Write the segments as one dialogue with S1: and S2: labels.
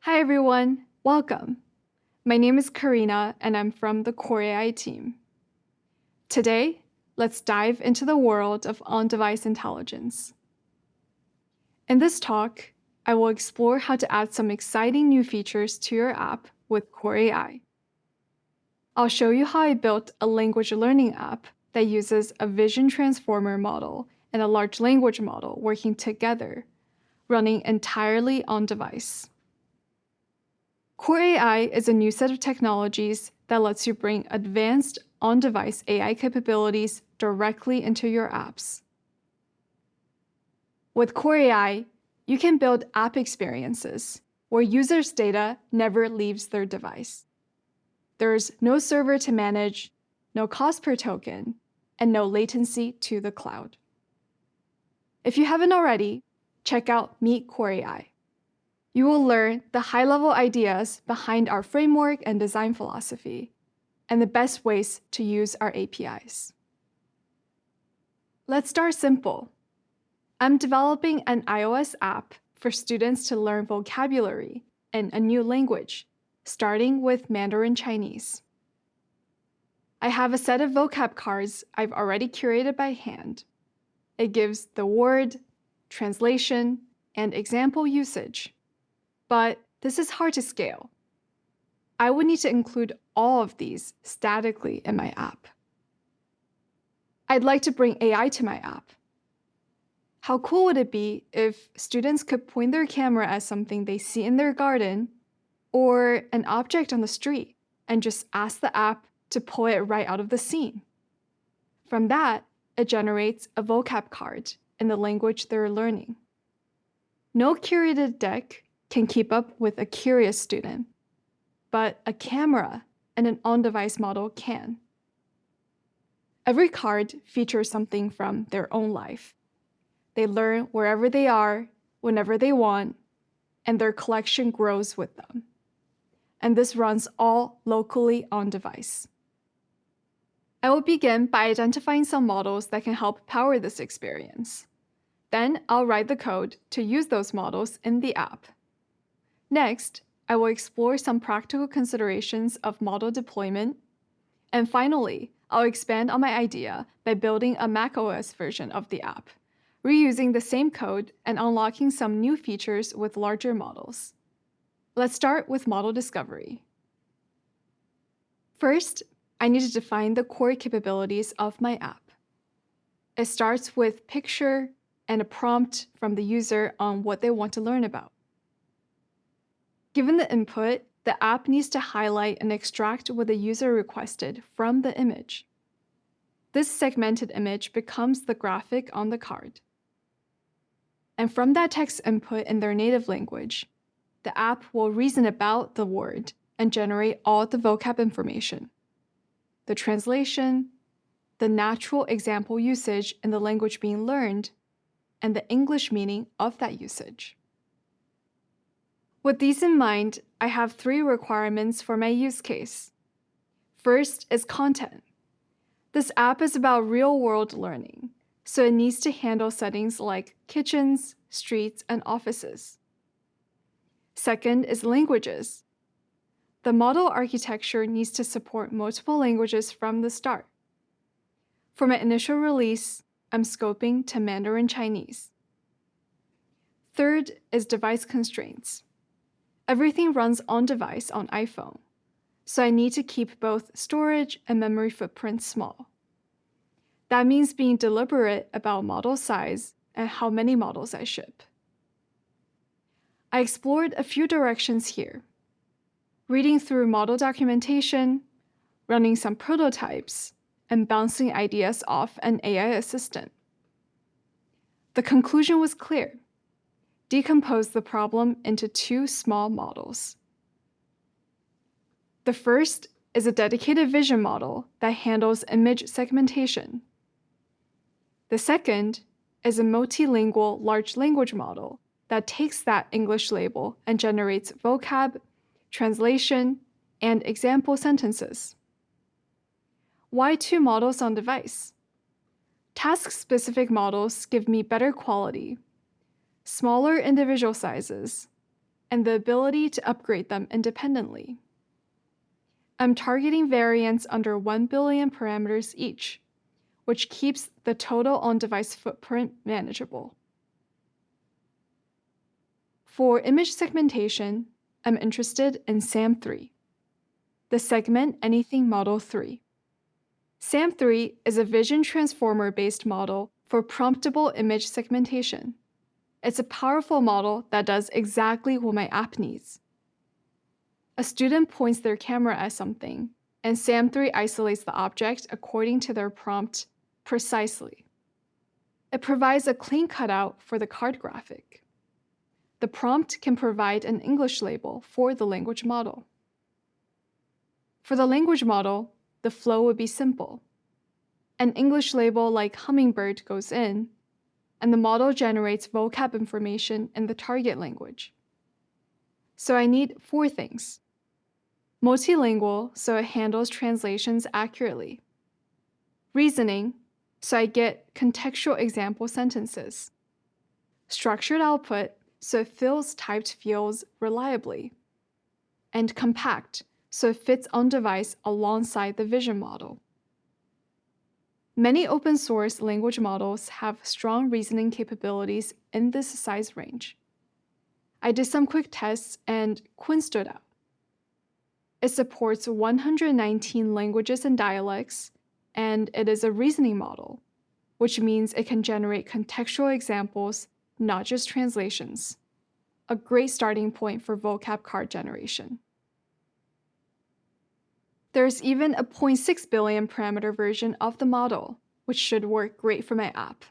S1: Hi everyone, welcome. My name is Karina and I'm from the Core AI team. Today, let's dive into the world of on-device intelligence. In this talk, I will explore how to add some exciting new features to your app with Core AI. I'll show you how I built a language learning app that uses a vision transformer model and a large language model working together, running entirely on-device. Core AI is a new set of technologies that lets you bring advanced on-device AI capabilities directly into your apps. With Core AI, you can build app experiences where users' data never leaves their device. There's no server to manage, no cost per token, and no latency to the cloud. If you haven't already, check out Meet Core AI. You will learn the high-level ideas behind our framework and design philosophy, and the best ways to use our APIs. Let's start simple. I'm developing an iOS app for students to learn vocabulary in a new language, starting with Mandarin Chinese. I have a set of vocab cards I've already curated by hand. It gives the word, translation, and example usage. But this is hard to scale. I would need to include all of these statically in my app. I'd like to bring AI to my app. How cool would it be if students could point their camera at something they see in their garden or an object on the street and just ask the app to pull it right out of the scene? From that, it generates a vocab card in the language they're learning. No curated deck can keep up with a curious student, but a camera and an on-device model can. Every card features something from their own life. They learn wherever they are, whenever they want, and their collection grows with them. And this runs all locally on-device. I will begin by identifying some models that can help power this experience. Then I'll write the code to use those models in the app. Next, I will explore some practical considerations of model deployment. And finally, I'll expand on my idea by building a macOS version of the app, reusing the same code and unlocking some new features with larger models. Let's start with model discovery. First, I need to define the core capabilities of my app. It starts with picture and a prompt from the user on what they want to learn about. Given the input, the app needs to highlight and extract what the user requested from the image. This segmented image becomes the graphic on the card. And from that text input in their native language, the app will reason about the word and generate all the vocab information, the translation, the natural example usage in the language being learned, and the English meaning of that usage. With these in mind, I have 3 requirements for my use case. First is content. This app is about real-world learning, so it needs to handle settings like kitchens, streets, and offices. Second is languages. The model architecture needs to support multiple languages from the start. For my initial release, I'm scoping to Mandarin Chinese. Third is device constraints. Everything runs on-device on iPhone, so I need to keep both storage and memory footprints small. That means being deliberate about model size and how many models I ship. I explored a few directions here, reading through model documentation, running some prototypes, and bouncing ideas off an AI assistant. The conclusion was clear. Decompose the problem into 2 small models. The first is a dedicated vision model that handles image segmentation. The second is a multilingual large language model that takes that English label and generates vocab, translation, and example sentences. Why 2 models on device? Task-specific models give me better quality, smaller individual sizes, and the ability to upgrade them independently. I'm targeting variants under 1 billion parameters each, which keeps the total on-device footprint manageable. For image segmentation, I'm interested in SAM3, the Segment Anything Model 3. SAM3 is a vision transformer-based model for promptable image segmentation. It's a powerful model that does exactly what my app needs. A student points their camera at something, and SAM3 isolates the object according to their prompt precisely. It provides a clean cutout for the card graphic. The prompt can provide an English label for the language model. For the language model, the flow would be simple. An English label like hummingbird goes in, and the model generates vocab information in the target language. So I need 4 things. Multilingual, so it handles translations accurately. Reasoning, so I get contextual example sentences. Structured output, so it fills typed fields reliably. And compact, so it fits on device alongside the vision model. Many open source language models have strong reasoning capabilities in this size range. I did some quick tests and Quinn stood out. It supports 119 languages and dialects, and it is a reasoning model, which means it can generate contextual examples, not just translations. A great starting point for vocab card generation. There's even a 0.6 billion parameter version of the model, which should work great for my app.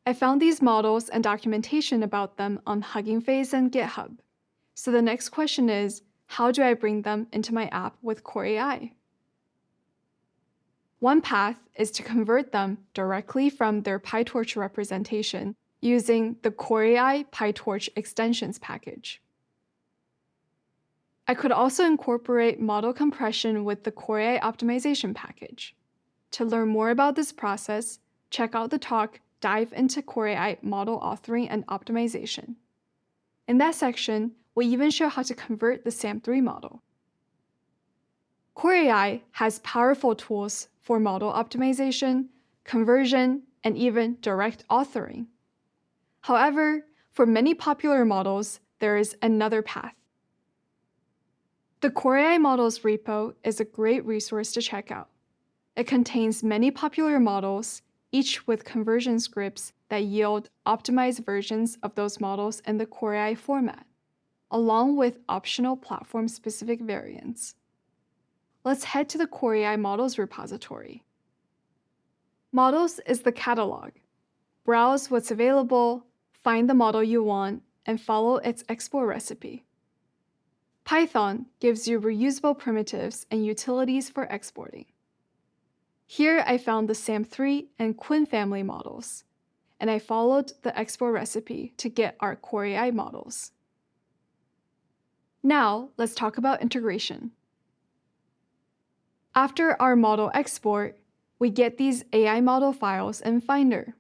S1: I found these models and documentation about them on Hugging Face and GitHub. So the next question is, how do I bring them into my app with Core AI? One path is to convert them directly from their PyTorch representation using the Core AI PyTorch extensions package. I could also incorporate model compression with the Core AI optimization package. To learn more about this process, check out the talk Dive into Core AI Model Authoring and Optimization. In that section, we even show how to convert the SAM3 model. Core AI has powerful tools for model optimization, conversion, and even direct authoring. However, for many popular models, there is another path. The Core AI Models repo is a great resource to check out. It contains many popular models, each with conversion scripts that yield optimized versions of those models in the Core AI format, along with optional platform-specific variants. Let's head to the Core AI Models repository. Models is the catalog. Browse what's available, find the model you want, and follow its export recipe. Python gives you reusable primitives and utilities for exporting. Here I found the SAM3 and Quinn family models, and I followed the export recipe to get our Core AI models. Now let's talk about integration. After our model export, we get these AI model files in Finder.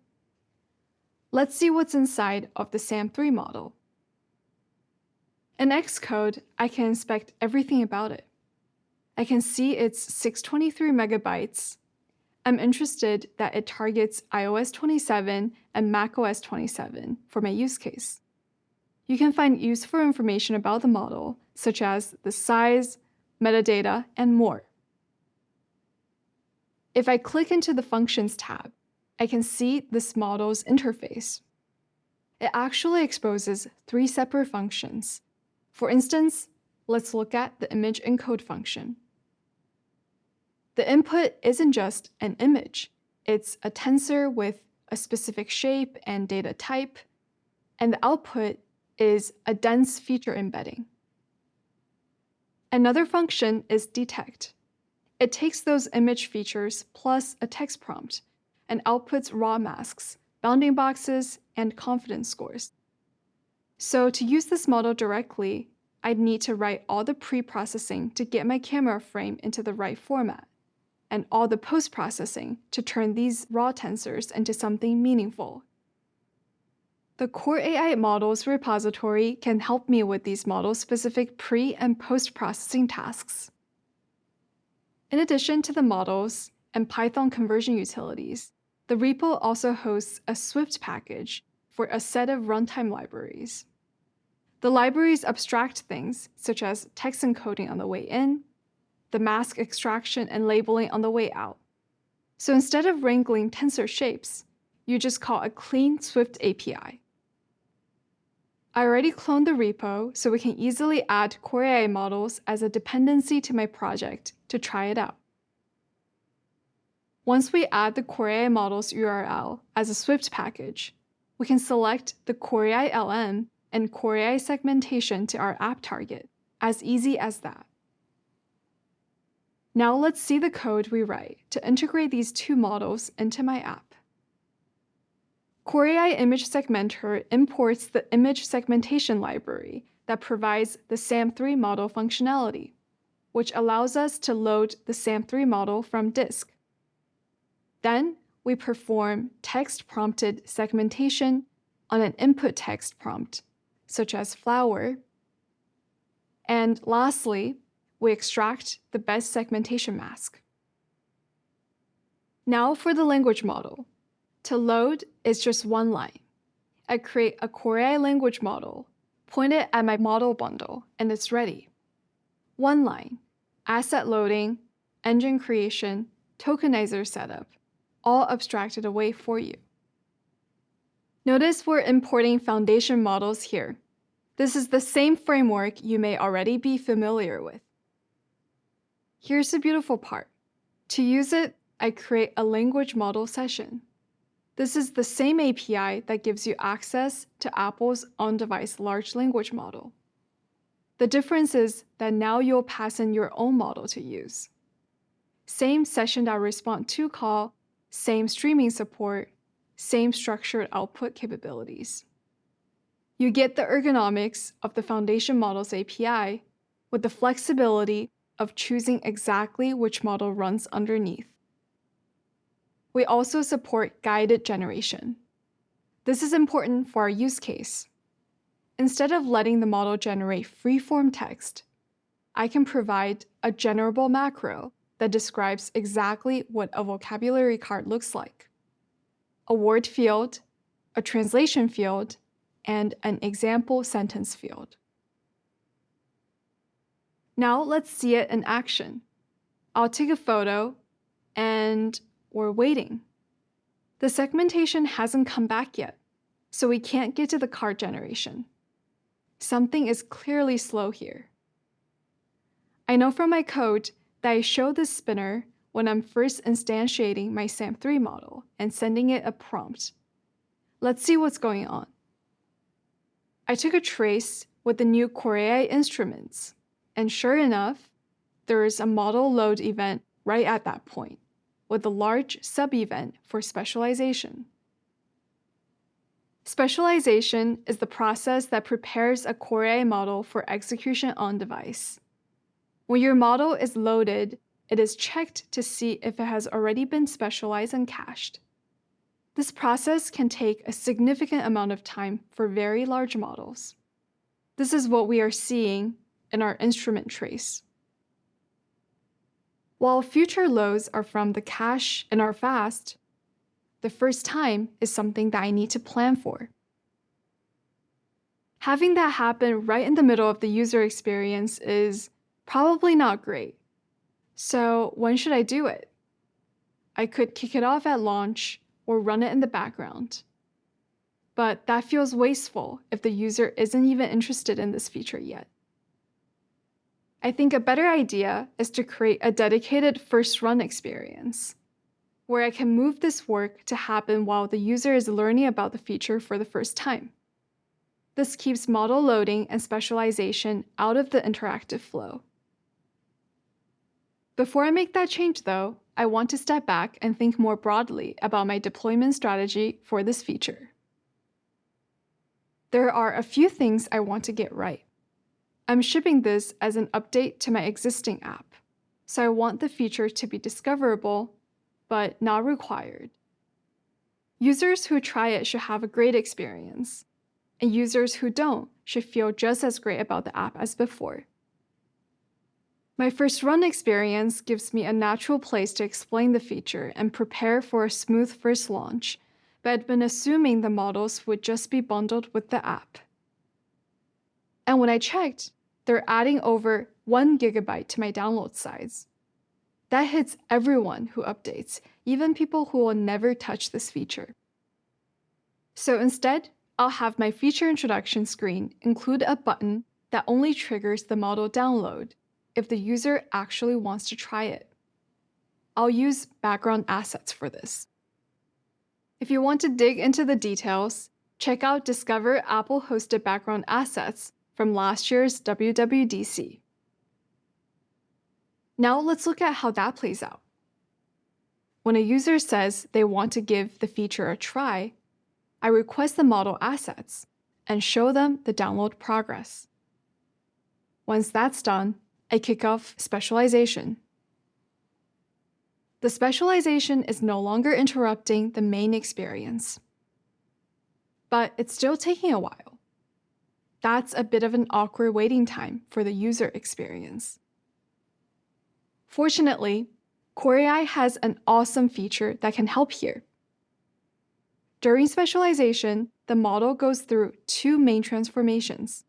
S1: Let's see what's inside of the SAM3 model. In Xcode, I can inspect everything about it. I can see it's 623 megabytes. I'm interested that it targets iOS 27 and macOS 27 for my use case. You can find useful information about the model, such as the size, metadata, and more. If I click into the Functions tab, I can see this model's interface. It actually exposes 3 separate functions. For instance, let's look at the image encode function. The input isn't just an image. It's a tensor with a specific shape and data type, and the output is a dense feature embedding. Another function is detect. It takes those image features plus a text prompt and outputs raw masks, bounding boxes, and confidence scores. So to use this model directly, I'd need to write all the pre-processing to get my camera frame into the right format. and all the post-processing to turn these raw tensors into something meaningful. The Core AI Models repository can help me with these model-specific pre- and post-processing tasks. In addition to the models and Python conversion utilities, the repo also hosts a Swift package for a set of runtime libraries. The libraries abstract things such as text encoding on the way in, the mask extraction and labeling on the way out. So instead of wrangling tensor shapes, you just call a clean Swift API. I already cloned the repo, so we can easily add Core AI models as a dependency to my project to try it out. Once we add the Core AI models URL as a Swift package, we can select the Core AI LM and Core AI segmentation to our app target, as easy as that. Now let's see the code we write to integrate these two models into my app. Core AI Image Segmenter imports the image segmentation library that provides the SAM3 model functionality, which allows us to load the SAM3 model from disk. Then we perform text-prompted segmentation on an input text prompt, such as flower. And lastly, we extract the best segmentation mask. Now for the language model. To load is just one line. I create a Core AI language model, point it at my model bundle, and it's ready. One line, asset loading, engine creation, tokenizer setup, all abstracted away for you. Notice we're importing foundation models here. This is the same framework you may already be familiar with. Here's the beautiful part. To use it, I create a language model session. This is the same API that gives you access to Apple's on-device large language model. The difference is that now you'll pass in your own model to use. Same session.respond2 call, same streaming support, same structured output capabilities. You get the ergonomics of the Foundation Models API with the flexibility of choosing exactly which model runs underneath. We also support guided generation. This is important for our use case. Instead of letting the model generate free-form text, I can provide a generable macro that describes exactly what a vocabulary card looks like: a word field, a translation field, and an example sentence field. Now let's see it in action. I'll take a photo, and we're waiting. The segmentation hasn't come back yet, so we can't get to the card generation. Something is clearly slow here. I know from my code that I show this spinner when I'm first instantiating my SAM3 model and sending it a prompt. Let's see what's going on. I took a trace with the new Core AI instruments, and sure enough, there is a model load event right at that point, with a large sub-event for specialization. Specialization is the process that prepares a Core AI model for execution on device. When your model is loaded, it is checked to see if it has already been specialized and cached. This process can take a significant amount of time for very large models. This is what we are seeing in our instrument trace. While future loads are from the cache and are fast, the first time is something that I need to plan for. Having that happen right in the middle of the user experience is probably not great. So when should I do it? I could kick it off at launch or run it in the background. But that feels wasteful if the user isn't even interested in this feature yet. I think a better idea is to create a dedicated first run experience, where I can move this work to happen while the user is learning about the feature for the first time. This keeps model loading and specialization out of the interactive flow. Before I make that change, though, I want to step back and think more broadly about my deployment strategy for this feature. There are a few things I want to get right. I'm shipping this as an update to my existing app. so I want the feature to be discoverable, but not required. Users who try it should have a great experience, and users who don't should feel just as great about the app as before. My first run experience gives me a natural place to explain the feature and prepare for a smooth first launch, but I'd been assuming the models would just be bundled with the app. And when I checked, they're adding over 1 gigabyte to my download size. That hits everyone who updates, even people who will never touch this feature. So instead, I'll have my feature introduction screen include a button that only triggers the model download if the user actually wants to try it. I'll use background assets for this. If you want to dig into the details, check out Discover Apple-hosted background assets from last year's WWDC. Now let's look at how that plays out. When a user says they want to give the feature a try, I request the model assets and show them the download progress. Once that's done, I kick off specialization. The specialization is no longer interrupting the main experience, but it's still taking a while. That's a bit of an awkward waiting time for the user experience. Fortunately, Core AI has an awesome feature that can help here. During specialization, the model goes through two main transformations.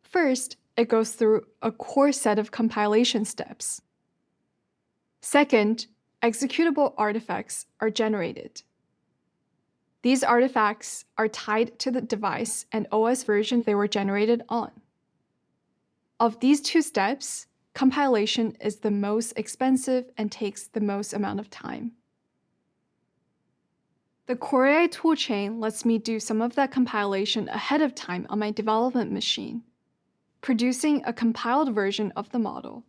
S1: First, it goes through a core set of compilation steps. Second, executable artifacts are generated. These artifacts are tied to the device and OS version they were generated on. Of these two steps, compilation is the most expensive and takes the most amount of time. The Core AI toolchain lets me do some of that compilation ahead of time on my development machine, producing a compiled version of the model.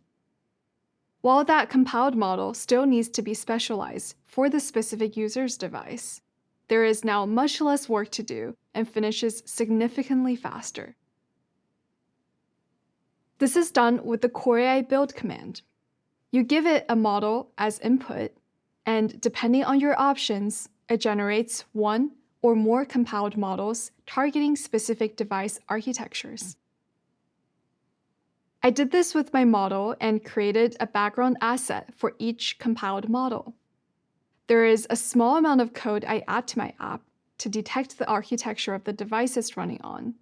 S1: While that compiled model still needs to be specialized for the specific user's device, there is now much less work to do and finishes significantly faster. This is done with the Core AI build command. You give it a model as input, and depending on your options, it generates one or more compiled models targeting specific device architectures. I did this with my model and created a background asset for each compiled model. There is a small amount of code I add to my app to detect the architecture of the device it's running on,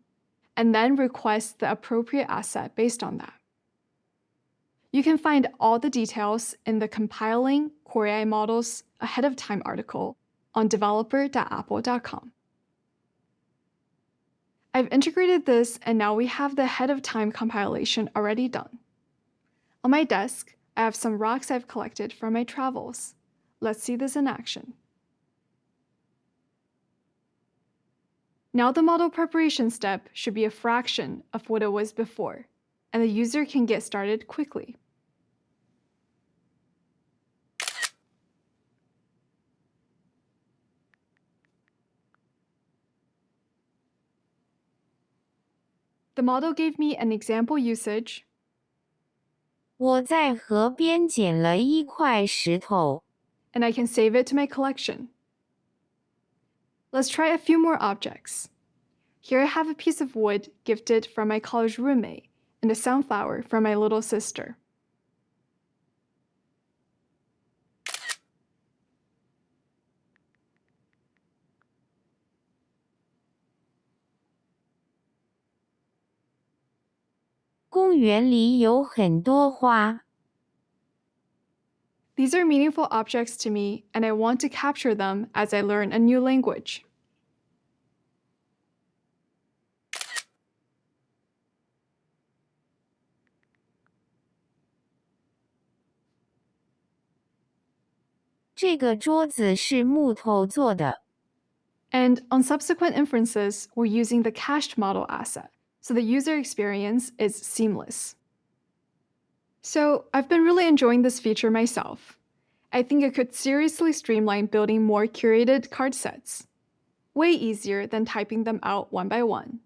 S1: and then request the appropriate asset based on that. You can find all the details in the Compiling Core AI Models Ahead of Time article on developer.apple.com. I've integrated this, and now we have the ahead of time compilation already done. On my desk, I have some rocks I've collected from my travels. Let's see this in action. Now the model preparation step should be a fraction of what it was before, and the user can get started quickly. The model gave me an example usage.
S2: 我在河边捡了一块石头。
S1: And I can save it to my collection. Let's try a few more objects. Here I have a piece of wood gifted from my college roommate and a sunflower from my little sister.
S2: "公园里有很多花。
S1: These are meaningful objects to me, and I want to capture them as I learn a new language.
S2: "这个桌子是木头做的。
S1: And on subsequent inferences, we're using the cached model asset, so the user experience is seamless. So I've been really enjoying this feature myself. I think it could seriously streamline building more curated card sets. Way easier than typing them out one by one.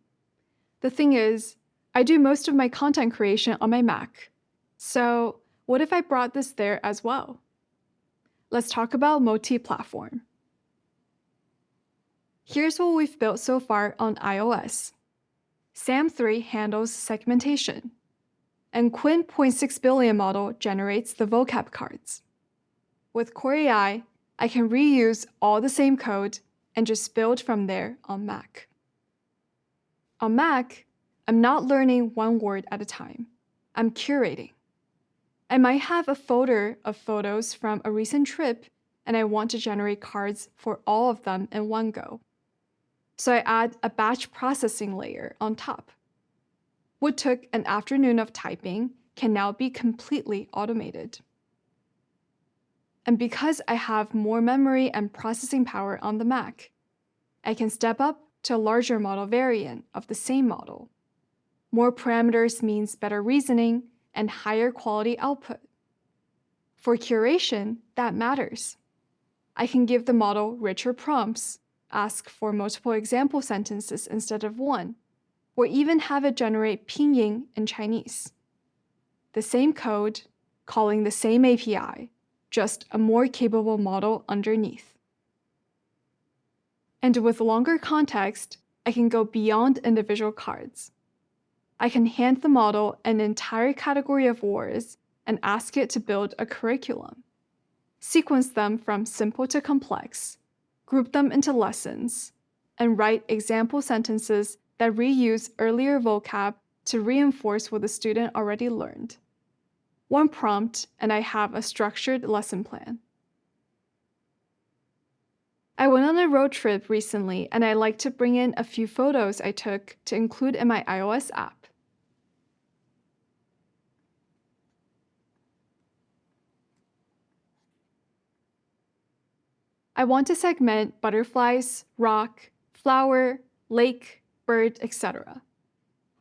S1: The thing is, I do most of my content creation on my Mac. So What if I brought this there as well? Let's talk about Multiplatform. Here's what we've built so far on iOS. SAM3 handles segmentation, and Quinn.6 billion model generates the vocab cards. With Core AI, I can reuse all the same code and just build from there on Mac. On Mac, I'm not learning one word at a time. I'm curating. I might have a folder of photos from a recent trip, and I want to generate cards for all of them in one go. So I add a batch processing layer on top. What took an afternoon of typing can now be completely automated. And because I have more memory and processing power on the Mac, I can step up to a larger model variant of the same model. More parameters means better reasoning and higher quality output. For curation, that matters. I can give the model richer prompts, ask for multiple example sentences instead of one, or even have it generate pinyin in Chinese. The same code, calling the same API, just a more capable model underneath. And with longer context, I can go beyond individual cards. I can hand the model an entire category of words and ask it to build a curriculum. Sequence them from simple to complex, group them into lessons, and write example sentences that reuse earlier vocab to reinforce what the student already learned. One prompt, and I have a structured lesson plan. I went on a road trip recently, and I like to bring in a few photos I took to include in my iOS app. I want to segment butterflies, rock, flower, lake, bird, etc.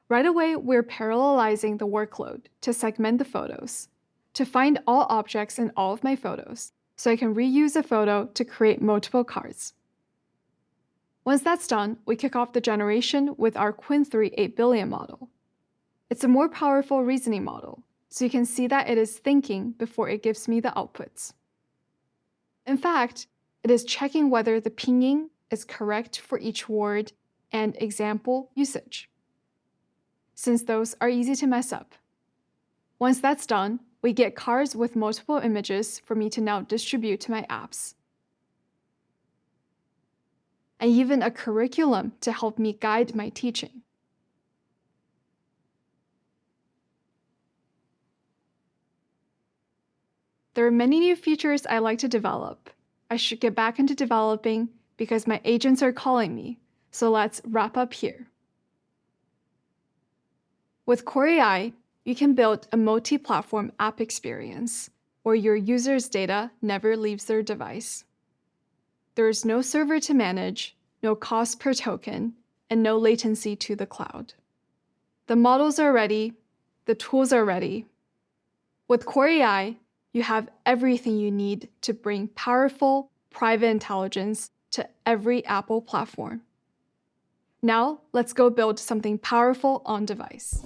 S1: Right away, we're parallelizing the workload to segment the photos, to find all objects in all of my photos, so I can reuse a photo to create multiple cards. Once that's done, we kick off the generation with our Quinn.3 8 billion model. It's a more powerful reasoning model, so you can see that it is thinking before it gives me the outputs. In fact, it is checking whether the pinyin is correct for each word and example usage, since those are easy to mess up. Once that's done, we get cards with multiple images for me to now distribute to my apps, and even a curriculum to help me guide my teaching. There are many new features I like to develop. I should get back into developing because my agents are calling me, so let's wrap up here. With Core AI, you can build a multi-platform app experience where your users' data never leaves their device. There is no server to manage, no cost per token, and no latency to the cloud. The models are ready, the tools are ready. With Core AI, you have everything you need to bring powerful, private intelligence to every Apple platform. Now, let's go build something powerful on device.